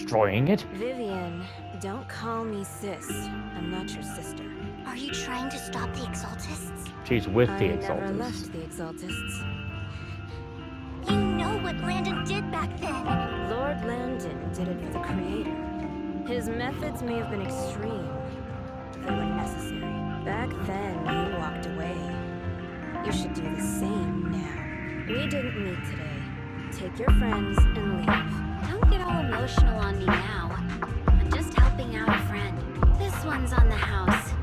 destroying it? Vivian, don't call me sis. I'm not your sister. Are you trying to stop the Exaltists? She's with the I never Exaltists. left the Exaltists. You know what Landon did back then. Lord Landon did it for the Creator. His methods may have been extreme, but they were necessary. Back then, you walked away. You should do the same now. We didn't meet today. Take your friends and leave. Don't get all emotional on me now. I'm just helping out a friend. This one's on the house.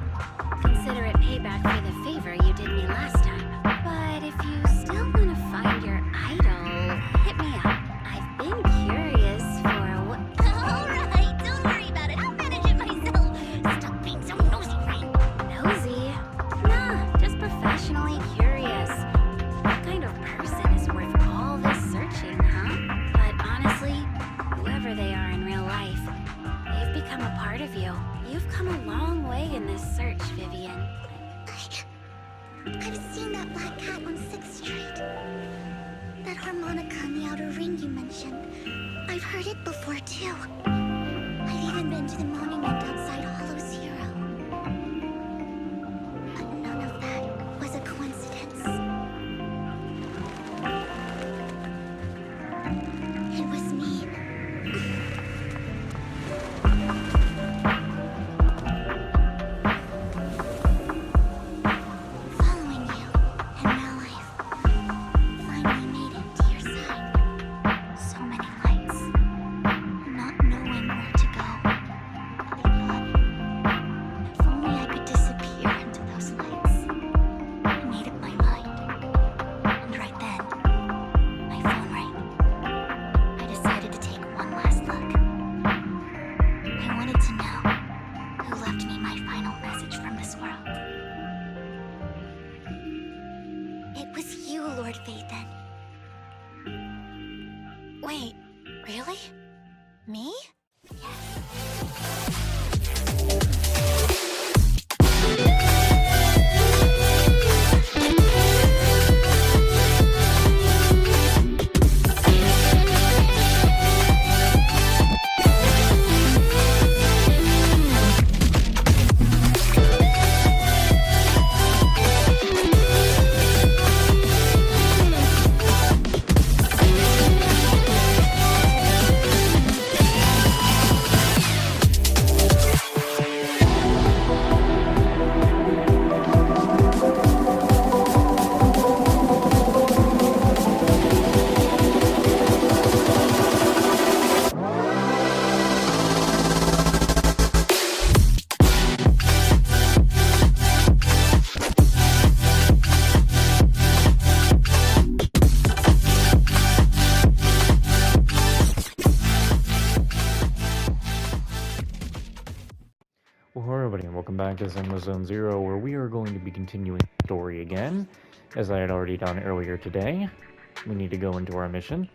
Consider it payback for the favor you did me last time. But if you still want to find your idol, hit me up. I've been curious for a Alright, don't worry about it. I'll manage it myself. Stop being so nosy, Rain. Nosy? Nah, just professionally curious. What kind of person is worth all this searching, huh? But honestly, whoever they are in real life, they've become a part of you. You've come a long way in this search, Vivian. I've seen that black cat on 6th Street. That harmonica in the outer ring you mentioned. I've heard it before, too. I've even been to the monument outside Hollow Zero. But none of that was a coincidence. It was me. Following you, and now I've finally made it to your side. So many lights, not knowing where to go. But if only I could disappear into those lights. I made up my mind. And right then, my phone rang. I decided to take one last look. I wanted to know who left me my final message from this world. It was you, Lord Phaethon. Wait, really? Me? Yes. Well, hello everybody, and welcome back to ZENLESS Zone Zero, where we are going to be continuing the story again, as I had already done earlier today. We need to go into our mission.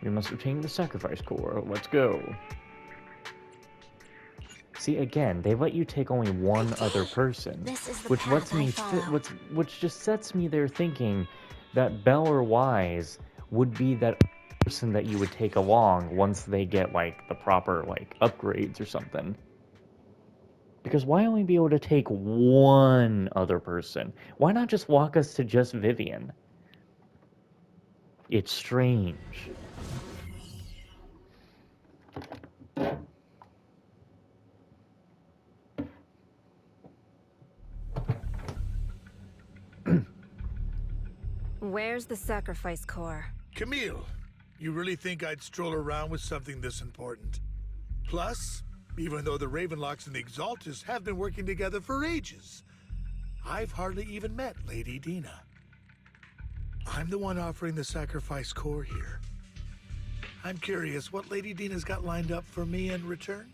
We must obtain the sacrifice core. Let's go. See, again, they let you take only one other person, This is the which path lets I me, follow. which just sets me there thinking that Belle or Wise would be that person that you would take along once they get like the proper like upgrades or something. Because why only be able to take one other person? Why not just walk us to just Vivian? It's strange. Where's the sacrifice core? Camille, you really think I'd stroll around with something this important? Plus, even though the Ravenlocks and the Exaltists have been working together for ages, I've hardly even met Lady Dina. I'm the one offering the sacrifice core here. I'm curious what Lady Dina's got lined up for me in return.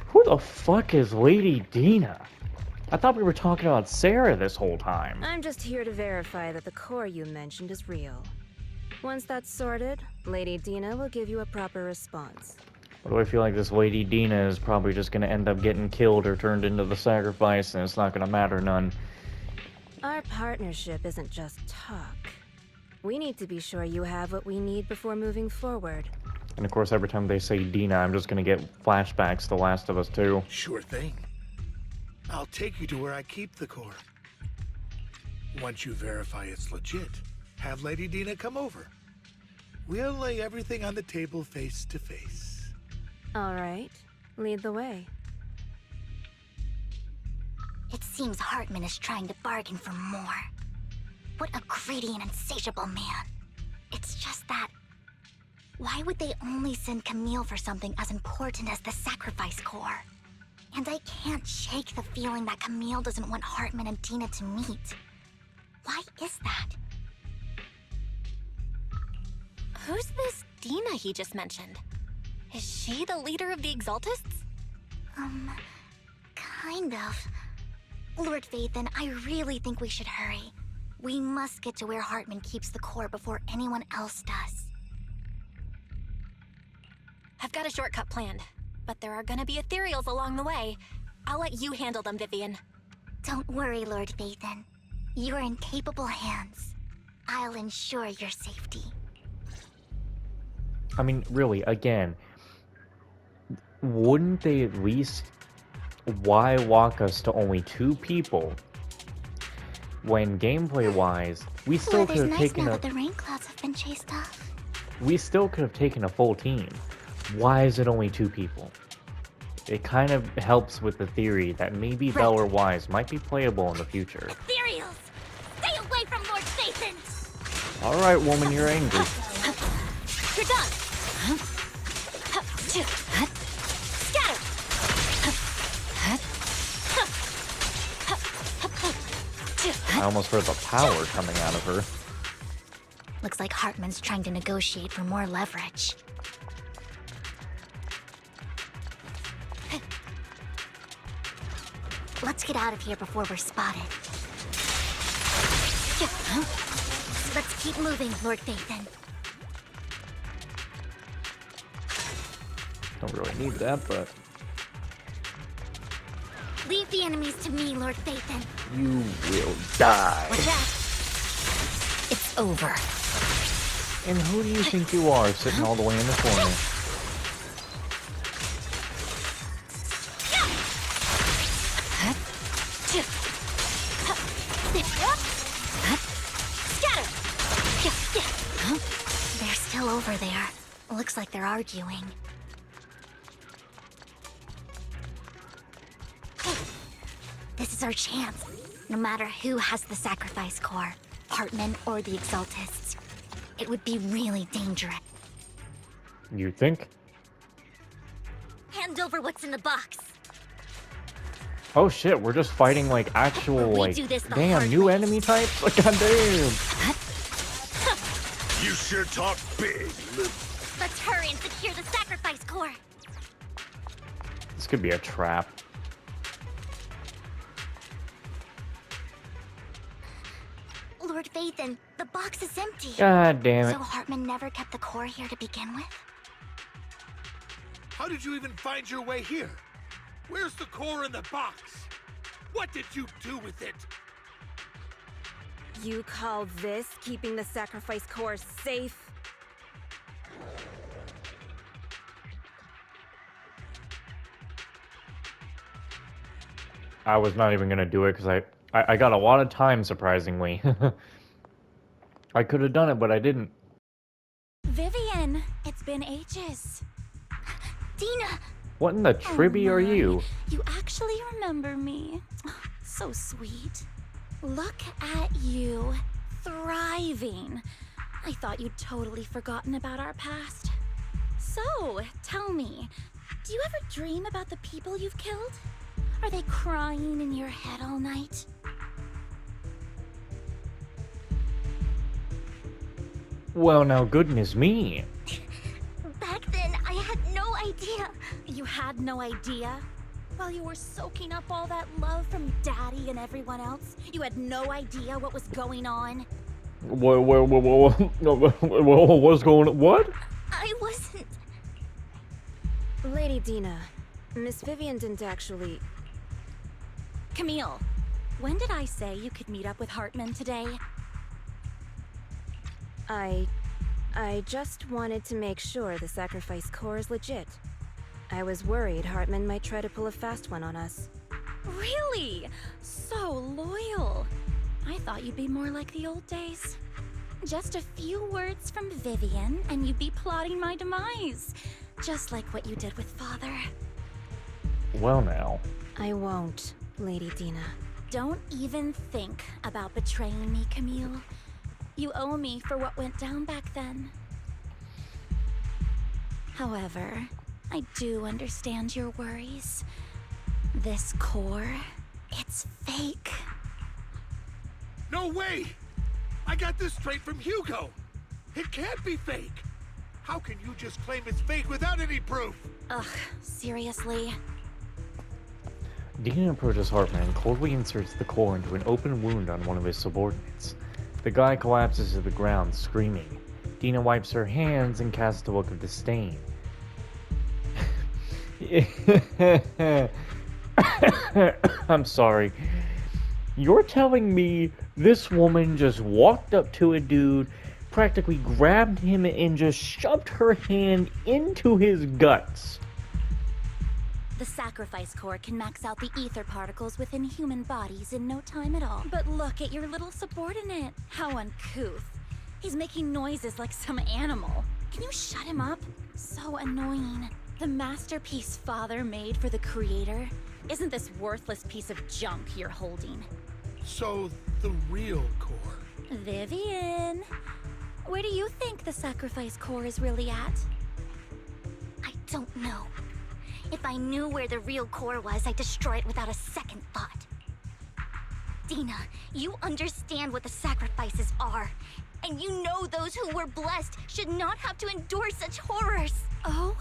Who the fuck is Lady Dina? I thought we were talking about Sarah this whole time. I'm just here to verify that the core you mentioned is real. Once that's sorted, Lady Dina will give you a proper response. But do I feel like this Lady Dina is probably just gonna end up getting killed or turned into the sacrifice, and it's not gonna matter none. Our partnership isn't just talk. We need to be sure you have what we need before moving forward. And of course, every time they say Dina, I'm just gonna get flashbacks to Last of Us 2. Sure thing. I'll take you to where I keep the core. Once you verify it's legit, have Lady Dina come over. We'll lay everything on the table face to face. All right, lead the way. It seems Hartman is trying to bargain for more. What a greedy and insatiable man. It's just that... why would they only send Camille for something as important as the sacrifice core? And I can't shake the feeling that Camille doesn't want Hartman and Dina to meet. Why is that? Who's this Dina he just mentioned? Is she the leader of the Exaltists? Kind of. Lord Vathan, I really think we should hurry. We must get to where Hartman keeps the core before anyone else does. I've got a shortcut planned, but there are gonna be ethereals along the way. I'll let you handle them, Vivian. Don't worry, Lord Vathan. You're in capable hands. I'll ensure your safety. I mean, really, again, wouldn't they at least... why walk us to only 2 people? When gameplay-wise, we still could have taken now that the rain clouds have been chased off. we still could have taken a full team. Why is it only 2 people? It kind of helps with the theory that maybe Bell or Wise might be playable in the future. Ethereals! Stay away from Lord Vathan! Alright, woman, you're angry. You're done! Scatter! I almost heard the power coming out of her. Looks like Hartman's trying to negotiate for more leverage. Let's get out of here before we're spotted. Let's keep moving, Lord Vathan. Don't really need that, but... Leave the enemies to me, Lord Vathan. you will die. What's that? It's over. And who do you think you are, sitting all the way in the corner? They're still over there. Looks like they're arguing. This is our chance. No matter who has the sacrifice core, Hartman or the Exaltists, it would be really dangerous. You think? Hand over what's in the box. Oh shit, we're just fighting like actual, We like, do this the damn, hard new way. enemy types? Like, goddamn. You sure talk big, little. Let's hurry and secure the sacrifice core. This could be a trap. Lord Vathan, the box is empty. God damn it. So Hartman never kept the core here to begin with? How did you even find your way here? Where's the core in the box? What did you do with it? You call this keeping the sacrifice core safe? I was not even gonna do it because I got a lot of time, surprisingly. I could have done it, but I didn't. Vivian, it's been ages. Dina! What in the tribby are you? You actually remember me. So sweet. Look at you, thriving. I thought you'd totally forgotten about our past. So, tell me, do you ever dream about the people you've killed? Are they crying in your head all night? Well, now, goodness me. Back then, I had no idea. You had no idea? While you were soaking up all that love from Daddy and everyone else, you had no idea what was going on? What's going on? What? I wasn't... Lady Dina, Miss Vivian didn't actually... Camille, when did I say you could meet up with Hartman today? I I just wanted to make sure the sacrifice core is legit. I was worried Hartman might try to pull a fast one on us. Really? So loyal. I thought you'd be more like the old days. Just a few words from Vivian, and you'd be plotting my demise. Just like what you did with Father. Well now. I won't, Lady Dina. Don't even think about betraying me, Camille. You owe me for what went down back then. However, I do understand your worries. This core, it's fake. No way! I got this straight from Hugo! It can't be fake! How can you just claim it's fake without any proof? Ugh, seriously? Dina approaches Hartman and coldly inserts the core into an open wound on one of his subordinates. The guy collapses to the ground, screaming. Dina wipes her hands and casts a look of disdain. I'm sorry. You're telling me this woman just walked up to a dude, practically grabbed him, and just shoved her hand into his guts? The sacrifice core can max out the ether particles within human bodies in no time at all. But look at your little subordinate. How uncouth. He's making noises like some animal. Can you shut him up? So annoying. The masterpiece Father made for the Creator isn't this worthless piece of junk you're holding. So, the real core. Vivian, where do you think the sacrifice core is really at? I don't know. If I knew where the real core was, I'd destroy it without a second thought. Dina, you understand what the sacrifices are. And you know those who were blessed should not have to endure such horrors. Oh?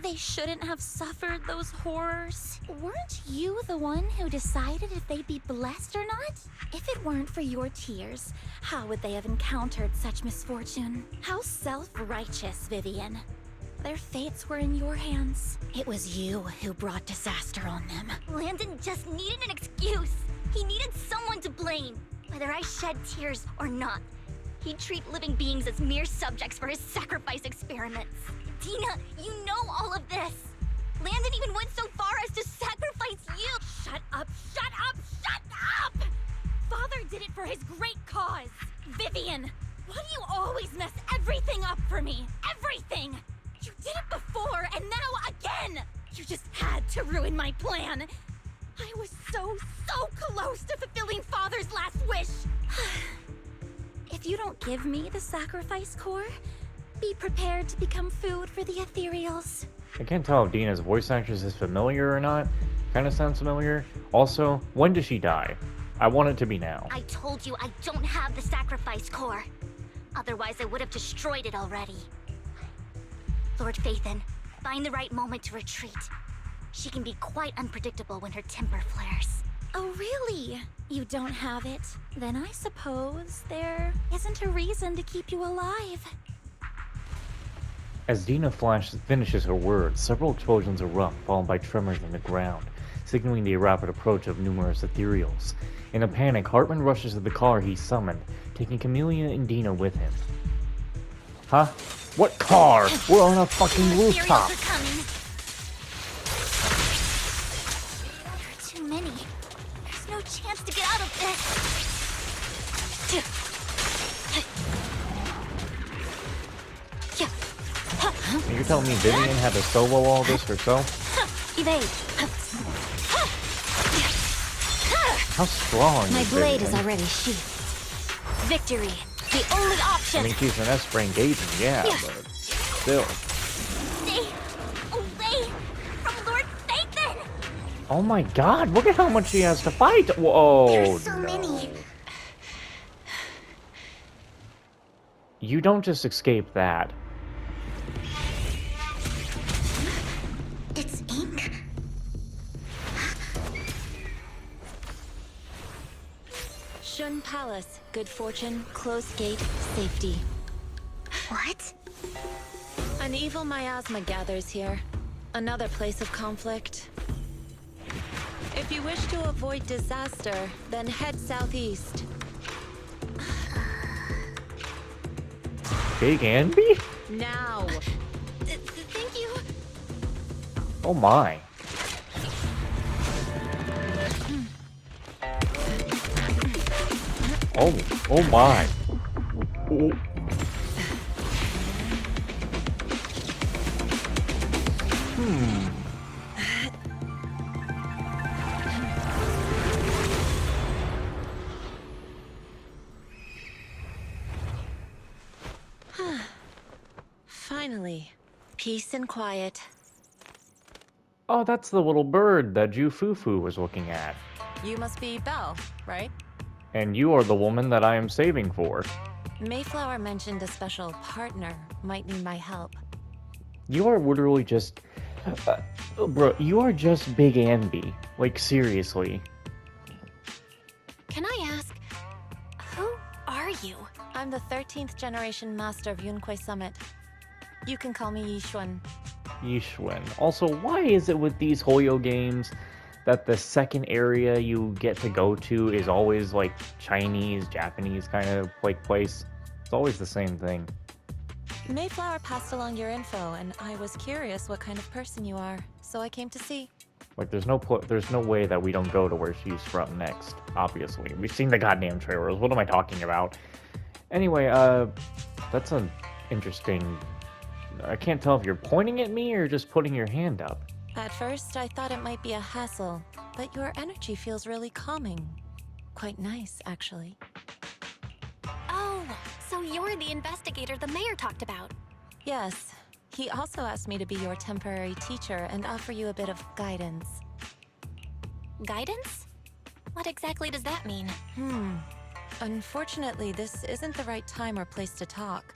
They shouldn't have suffered those horrors. Weren't you the one who decided if they'd be blessed or not? If it weren't for your tears, how would they have encountered such misfortune? How self-righteous, Vivian. Their fates were in your hands. It was you who brought disaster on them. Landon just needed an excuse. He needed someone to blame, whether I shed tears or not. He'd treat living beings as mere subjects for his sacrifice experiments. Dina, you know all of this. Landon even went so far as to sacrifice you. Shut up, shut up, shut up! Father did it for his great cause. Vivian, why do you always mess everything up for me? Everything! You did it before, and now again! You just had to ruin my plan. I was so close to fulfilling Father's last wish. If you don't give me the sacrifice core, be prepared to become food for the ethereals. I can't tell if Dina's voice actress is familiar or not. Kinda sounds familiar. Also, when does she die? I want it to be now. I told you I don't have the sacrifice core. Otherwise, I would have destroyed it already. Lord Phaethon, find the right moment to retreat. She can be quite unpredictable when her temper flares. Oh, really? You don't have it? Then I suppose there isn't a reason to keep you alive. As Dina finishes her words, several explosions erupt, followed by tremors in the ground, signaling the rapid approach of numerous ethereals. In a panic, Hartman rushes to the car he summoned, taking Camellia and Dina with him. Huh? What car? We're on a fucking rooftop! Ethereals are coming. There are too many. There's no chance to get out of this. You're telling me Vivian had to solo all this herself? Evade. How strong My is blade Vivian? is already sheathed. Victory. The only option. I mean, she's an S for engaging, yeah, but still. Stay away from Lord Phaethon. Oh my god, look at how much she has to fight! Whoa, There's so no. many. You don't just escape that. It's ink. Shun Palace, good fortune, closed gate, safety. What? An evil miasma gathers here. Another place of conflict. If you wish to avoid disaster, then head southeast. Big Anby? Now! Thank you. Oh my. Oh my. Oh. Finally. Peace and quiet. Oh, that's the little bird that Ju Fufu was looking at. You must be Belle, right? And you are the woman that I am saving for. Mayflower mentioned a special partner might need my help. You are literally just... bro, you are just Big Anby. Like, seriously. Can I ask, who are you? I'm the 13th generation master of Yunquei Summit. You can call me Yishuan. Yishwen. Also, why is it with these Hoyo games that the second area you get to go to is always like Chinese, Japanese kind of like place? It's always the same thing. Mayflower passed along your info, and I was curious what kind of person you are, so I came to see. Like, there's no way that we don't go to where she's from next, obviously. We've seen the goddamn trailers. What am I talking about? Anyway, that's an interesting... I can't tell if you're pointing at me or just putting your hand up. At first, I thought it might be a hassle, but your energy feels really calming. Quite nice, actually. Oh, so you're the investigator the mayor talked about. Yes. He also asked me to be your temporary teacher and offer you a bit of guidance. Guidance? What exactly does that mean? Unfortunately, this isn't the right time or place to talk.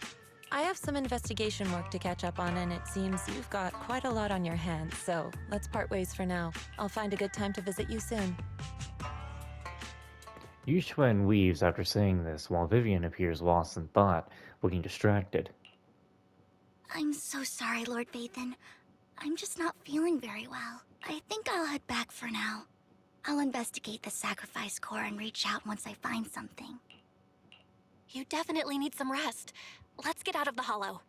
I have some investigation work to catch up on, and it seems you've got quite a lot on your hands, so let's part ways for now. I'll find a good time to visit you soon. Yishwen weaves after saying this, while Vivian appears lost in thought, looking distracted. I'm so sorry, Lord Vathan. I'm just not feeling very well. I think I'll head back for now. I'll investigate the sacrifice core and reach out once I find something. You definitely need some rest. Let's get out of the hollow.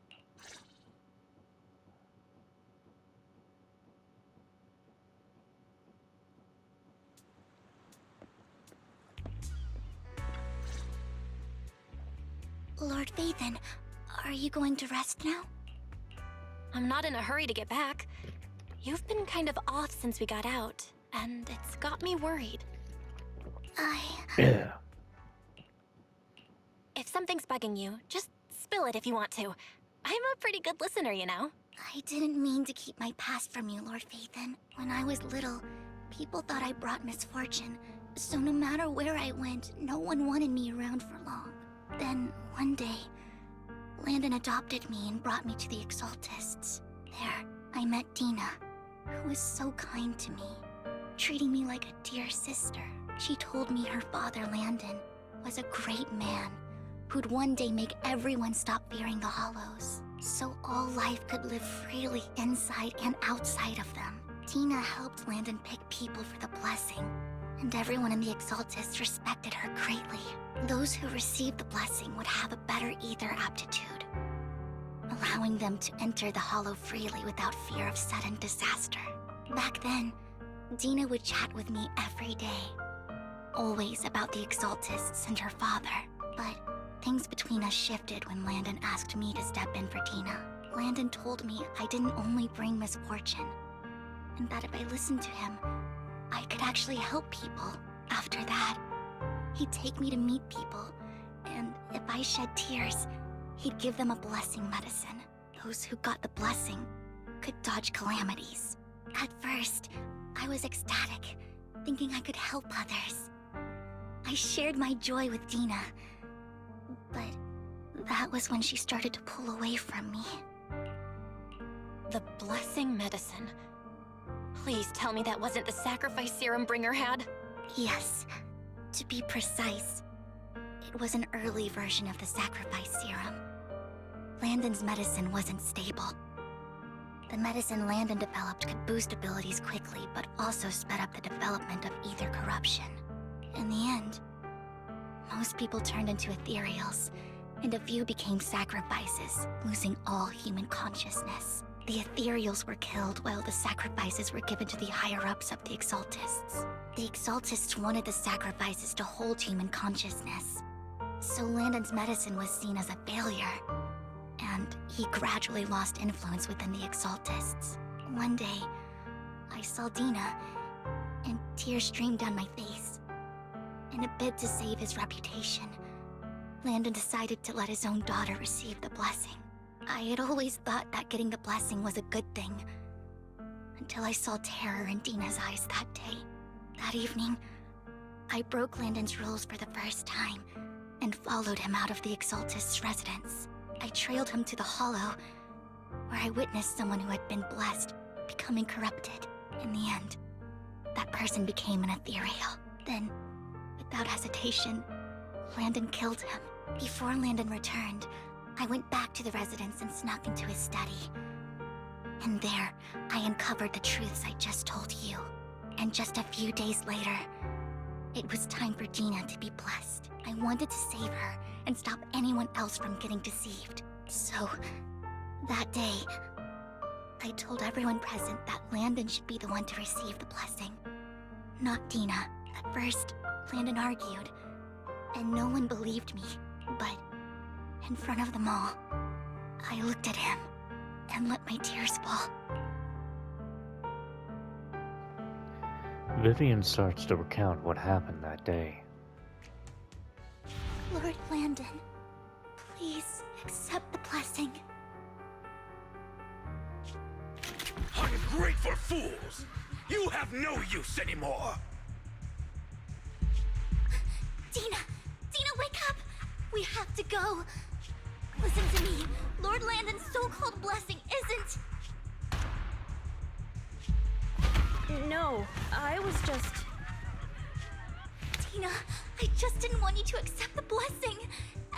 Lord Vathan, are you going to rest now? I'm not in a hurry to get back. You've been kind of off since we got out, and it's got me worried. Yeah. If something's bugging you, just spill it if you want to. I'm a pretty good listener, you know. I didn't mean to keep my past from you, Lord Vathan. When I was little, people thought I brought misfortune. So no matter where I went, no one wanted me around for long. Then, one day, Landon adopted me and brought me to the Exaltists. There, I met Dina, who was so kind to me, treating me like a dear sister. She told me her father, Landon, was a great man who'd one day make everyone stop fearing the Hollows, so all life could live freely inside and outside of them. Tina helped Landon pick people for the blessing, and everyone in the Exaltists respected her greatly. Those who received the blessing would have a better ether aptitude, allowing them to enter the Hollow freely without fear of sudden disaster. Back then, Dina would chat with me every day, always about the Exaltists and her father, but things between us shifted when Landon asked me to step in for Dina. Landon told me I didn't only bring misfortune, and that if I listened to him, I could actually help people. After that, he'd take me to meet people, and if I shed tears, he'd give them a blessing medicine. Those who got the blessing could dodge calamities. At first, I was ecstatic, thinking I could help others. I shared my joy with Dina, but that was when she started to pull away from me. The blessing medicine. Please tell me that wasn't the sacrifice serum Bringer had? Yes. To be precise, it was an early version of the sacrifice serum. Landon's medicine wasn't stable. The medicine Landon developed could boost abilities quickly, but also sped up the development of ether corruption. In the end, most people turned into ethereals, and a few became sacrifices, losing all human consciousness. The ethereals were killed while the sacrifices were given to the higher-ups of the Exaltists. The Exaltists wanted the sacrifices to hold human consciousness, so Landon's medicine was seen as a failure, and he gradually lost influence within the Exaltists. One day, I saw Dina, and tears streamed down my face. In a bid to save his reputation, Landon decided to let his own daughter receive the blessing. I had always thought that getting the blessing was a good thing, until I saw terror in Dina's eyes that day. That evening, I broke Landon's rules for the first time, and followed him out of the Exaltist's residence. I trailed him to the Hollow, where I witnessed someone who had been blessed becoming corrupted. In the end, that person became an ethereal. Then, without hesitation, Landon killed him. Before Landon returned, I went back to the residence and snuck into his study. And there, I uncovered the truths I just told you. And just a few days later, it was time for Dina to be blessed. I wanted to save her and stop anyone else from getting deceived. So, that day, I told everyone present that Landon should be the one to receive the blessing, not Dina. At first, Landon argued, and no one believed me. But, in front of them all, I looked at him and let my tears fall. Vivian starts to recount what happened that day. Lord Landon, please accept the blessing. Ungrateful fools! You have no use anymore! Dina! Dina, wake up! We have to go! Listen to me. Lord Landon's so-called blessing isn't... No, I was just... Dina, I just didn't want you to accept the blessing.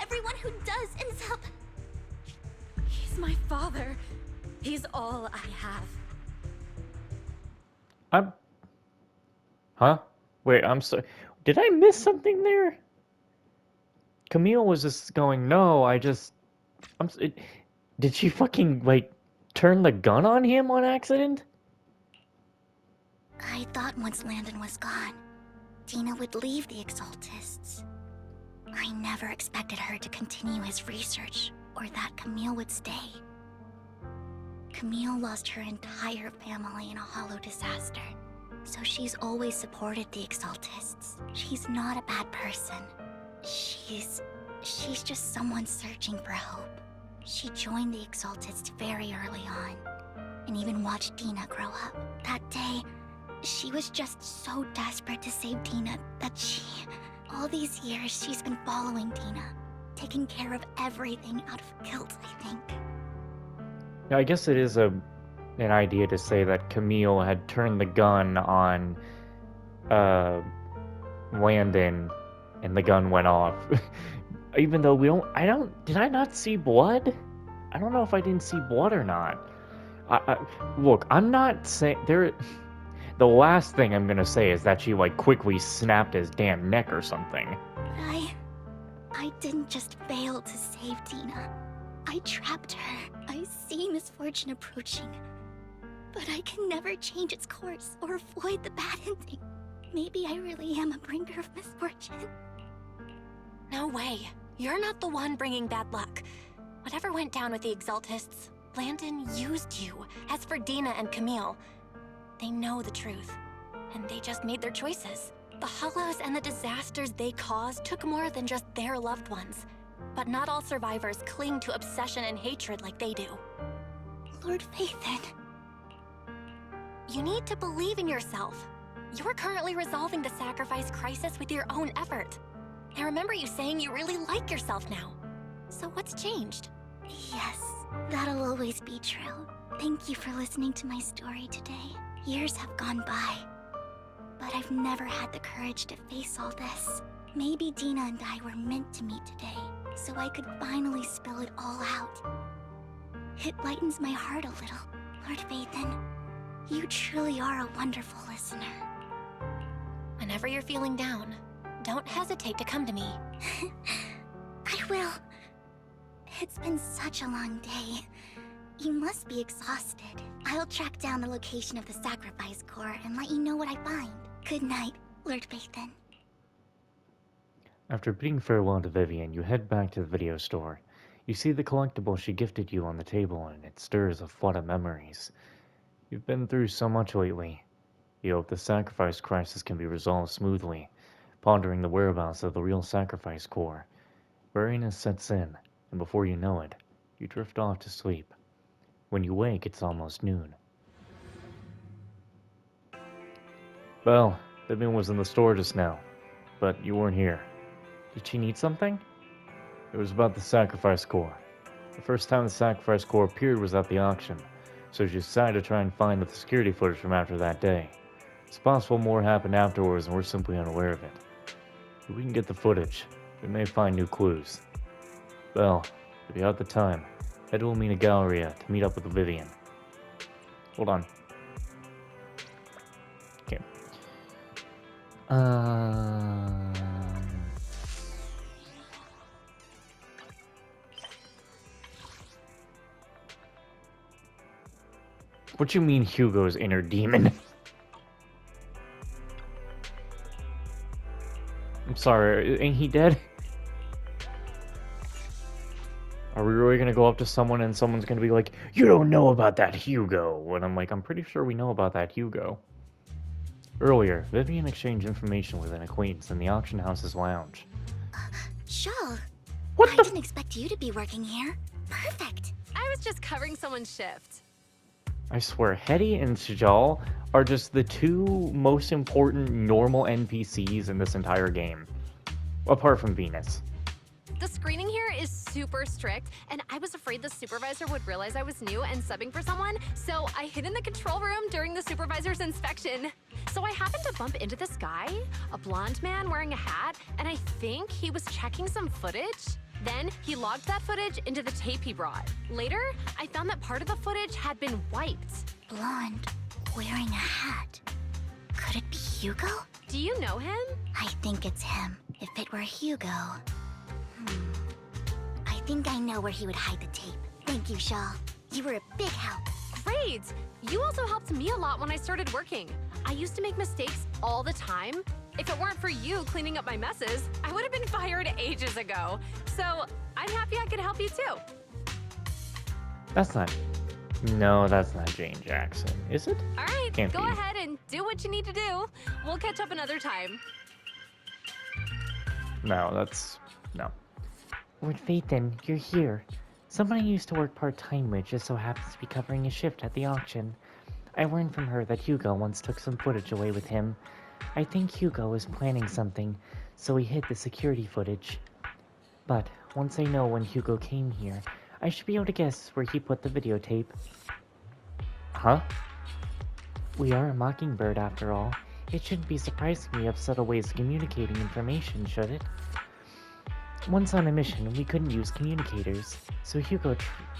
Everyone who does ends up... He's my father. He's all I have. Huh? Wait, I'm sorry. Did I miss something there? Camille was just going, no, did she fucking, like, turn the gun on him on accident? I thought once Landon was gone, Dina would leave the Exaltists. I never expected her to continue his research, or that Camille would stay. Camille lost her entire family in a hollow disaster, so she's always supported the Exaltists. She's not a bad person. She's just someone searching for hope. She joined the Exaltists very early on, and even watched Dina grow up. That day, she was just so desperate to save Dina that all these years she's been following Dina, taking care of everything out of guilt, I think. Yeah, I guess it is an idea to say that Camille had turned the gun on Landon, and the gun went off. Even though did I not see blood? I don't know if I didn't see blood or not. Look, I'm not saying the last thing I'm gonna say is that she, like, quickly snapped his damn neck or something. But I didn't just fail to save Dina. I trapped her. I see misfortune approaching, but I can never change its course or avoid the bad ending. Maybe I really am a bringer of misfortune. No way. You're not the one bringing bad luck. Whatever went down with the Exaltists, Landon used you. As for Dina and Camille, they know the truth, and they just made their choices. The Hollows and the disasters they caused took more than just their loved ones. But not all survivors cling to obsession and hatred like they do. Lord Phaethon. You need to believe in yourself. You're currently resolving the sacrifice crisis with your own effort. I remember you saying you really like yourself now. So what's changed? Yes, that'll always be true. Thank you for listening to my story today. Years have gone by, but I've never had the courage to face all this. Maybe Dina and I were meant to meet today, so I could finally spill it all out. It lightens my heart a little. Lord Phaethon, you truly are a wonderful listener. Whenever you're feeling down, don't hesitate to come to me. I will. It's been such a long day. You must be exhausted. I'll track down the location of the sacrifice core and let you know what I find. Good night, Lord Phaethon. After bidding farewell to Vivian, you head back to the video store. You see the collectible she gifted you on the table, and it stirs a flood of memories. You've been through so much lately. You hope the sacrifice crisis can be resolved smoothly, pondering the whereabouts of the real sacrifice core. Weariness sets in, and before you know it, you drift off to sleep. When you wake, it's almost noon. Well, Vivian was in the store just now, but you weren't here. Did she need something? It was about the sacrifice core. The first time the sacrifice core appeared was at the auction, so she decided to try and find the security footage from after that day. It's possible more happened afterwards and we're simply unaware of it. If we can get the footage, we may find new clues. Well, if you have the time, head to Almina Galleria to meet up with Vivian. Hold on. Okay. What you mean Hugo's inner demon? I'm sorry, ain't he dead? Are we really gonna go up to someone and someone's gonna be like, you don't know about that Hugo? And I'm like, I'm pretty sure we know about that Hugo. Earlier, Vivian exchanged information with an acquaintance in the auction house's lounge. Shaw, What I the? didn't expect you to be working here. Perfect. I was just covering someone's shift. I swear, Hetty and Sjal are just the two most important normal NPCs in this entire game. Apart from Venus. The screening here is super strict, and I was afraid the supervisor would realize I was new and subbing for someone, so I hid in the control room during the supervisor's inspection. So I happened to bump into this guy, a blonde man wearing a hat, and I think he was checking some footage. Then he logged that footage into the tape he brought. Later, I found that part of the footage had been wiped. Blonde, wearing a hat. Could it be Hugo? Do you know him? I think it's him. If it were Hugo... I think I know where he would hide the tape. Thank you, Shaw. You were a big help. Great! You also helped me a lot when I started working. I used to make mistakes all the time. If it weren't for you cleaning up my messes, I would have been fired ages ago. So I'm happy I could help you too. That's not... No, that's not Jane Jackson, is it? All right, Can't go be. ahead and do what you need to do. We'll catch up another time. No, that's... No. Lord Phaethon, you're here. Someone I used to work part-time with just so happens to be covering a shift at the auction. I learned from her that Hugo once took some footage away with him. I think Hugo was planning something, so he hid the security footage. But once I know when Hugo came here, I should be able to guess where he put the videotape. Huh? We are a mockingbird after all. It shouldn't be surprising we have subtle ways of communicating information, should it? Once on a mission, we couldn't use communicators, so Hugo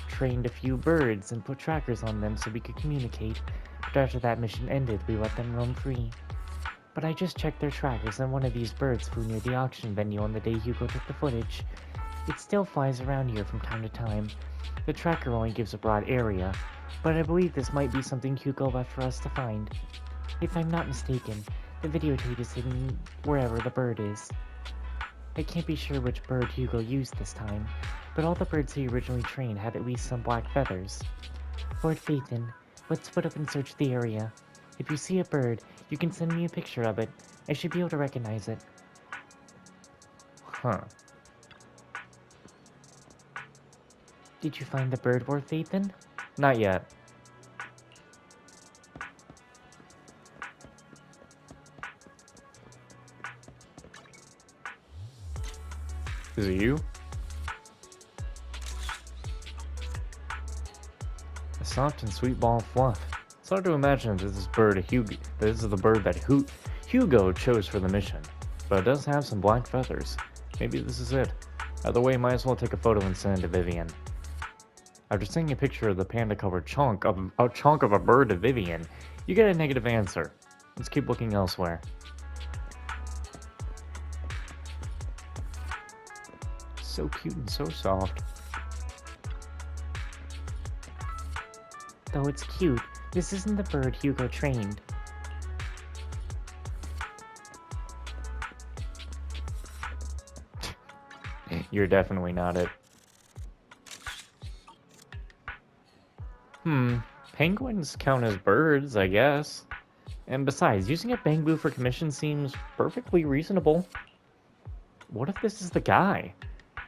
trained a few birds and put trackers on them so we could communicate, but after that mission ended, we let them roam free. But I just checked their trackers and one of these birds flew near the auction venue on the day Hugo took the footage. It still flies around here from time to time. The tracker only gives a broad area, but I believe this might be something Hugo left for us to find. If I'm not mistaken, the videotape is hidden wherever the bird is. I can't be sure which bird Hugo used this time, but all the birds he originally trained had at least some black feathers. Lord Phaethon, let's split up and search the area. If you see a bird, you can send me a picture of it. I should be able to recognize it. Huh. Did you find the bird, Lord Phaethon? Not yet. Is it you? A soft and sweet ball of fluff. It's hard to imagine that this is the bird that Hugo chose for the mission, but it does have some black feathers. Maybe this is it. Either way, might as well take a photo and send it to Vivian. After sending a picture of the panda-covered chunk of a bird to Vivian, you get a negative answer. Let's keep looking elsewhere. So cute and so soft. Though it's cute, this isn't the bird Hugo trained. You're definitely not it. Penguins count as birds, I guess. And besides, using a bamboo for commission seems perfectly reasonable. What if this is the guy?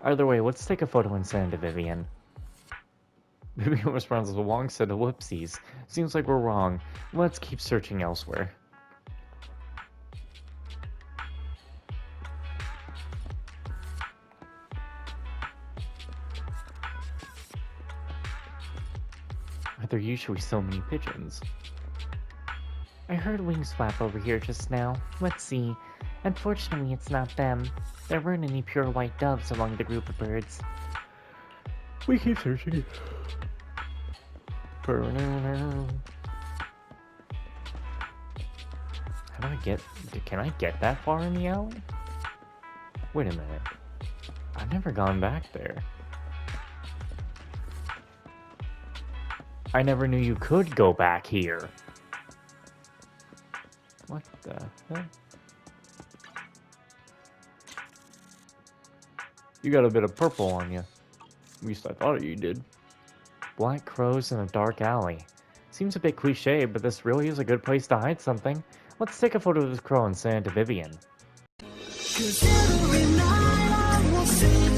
Either way, let's take a photo and send it to Vivian. Vivian responds with a long set of whoopsies. Seems like we're wrong. Let's keep searching elsewhere. Are there usually so many pigeons? I heard wings flap over here just now. Let's see. Unfortunately, it's not them. There weren't any pure white doves among the group of birds. We keep searching. How do I get... Can I get that far in the alley? Wait a minute. I've never gone back there. I never knew you could go back here. What the hell? You got a bit of purple on you. At least I thought you did. Black crows in a dark alley. Seems a bit cliche, but this really is a good place to hide something. Let's take a photo of this crow and send it to Vivian. 'Cause every night I will sing